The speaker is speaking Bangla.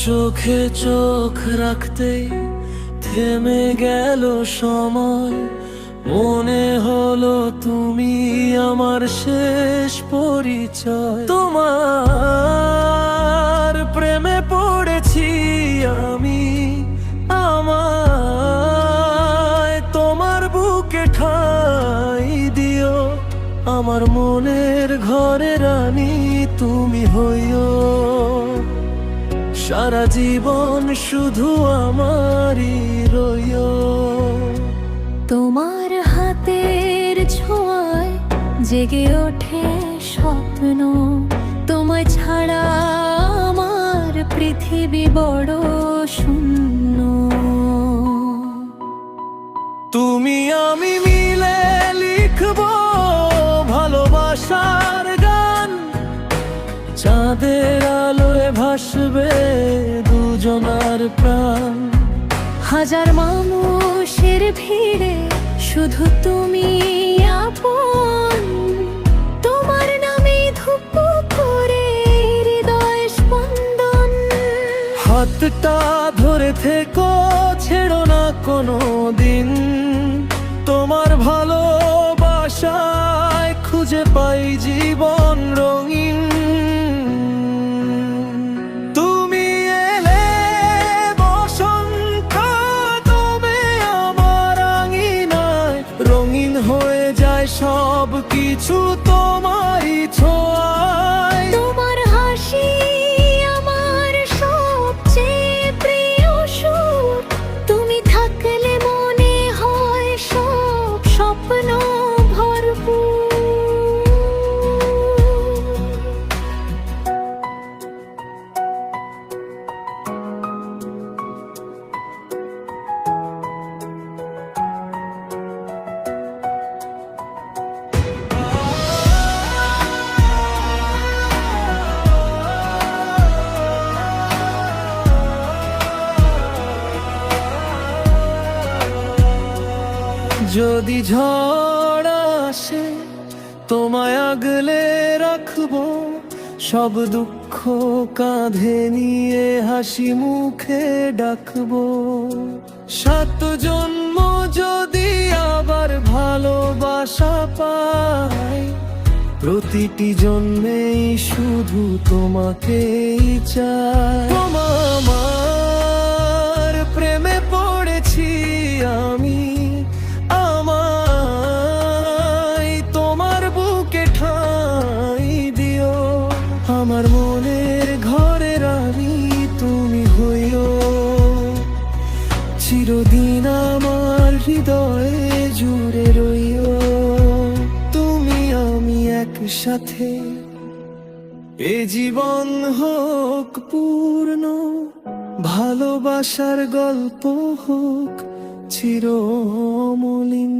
চোখে চোখ রাখতেই থেমে গেল সময়, মনে হলো তুমি আমার শেষ পরিচয়। তোমার প্রেমে পড়েছি আমি, আমায় তোমার বুকে ঠাঁই দিও। আমার মনের ঘরে রানী তুমি হইও, সারা জীবন শুধু আমারই রইও। তোমার হাতের ছোঁয়ায় জেগে ওঠে স্বপ্ন, তোমায় ছাড়া আমার পৃথিবী বড় শূন্য। তুমি আমি মিলে লিখবো ভালোবাসার গান, চাঁদের আলোয় ভাসবে দুজনার প্রাণ। হাজার মানুষের ভিড়ে শুধু তুমি আপন, তোমার নামে ধুপু করে হৃদয় স্পন্দন। হাতটা ধরে থেকো, ছেড়ো না কোনো দিন, তোমার ভালোবাসায় খুঁজে পাই জীবন রঙিন। তুমি এলে বসন্ত তুমি আমার আঙিনায়, রঙিন হয়ে যায় সব কিছু তোমারই ছোঁয়ায়। তোমার হাসি আমার সবচেয়ে প্রিয় সুর, তুমি থাকলে মনে হয় সব স্বপ্ন ভরপুর। যদি ঝড় আসে তোমায় আগলে রাখবো, সব দুঃখ কাঁধে নিয়ে হাসি মুখে ডাকবো। 7 জন্ম যদি আবার ভালোবাসা পাই, প্রতিটি জন্মেই শুধু তোমাকেই চাই। আমার প্রেমে পড়েছি আমি, আমায় তোমার বুকে ঠাঁই দিও। আমার মনের ঘরে রানী তুমি হইও, চিরদিন আমার হৃদয়ে জুড়ে রইও। তুমি আমি একসাথে, এ জীবন হোক পূর্ণ, ভালোবাসার গল্প হোক চির অমলিন।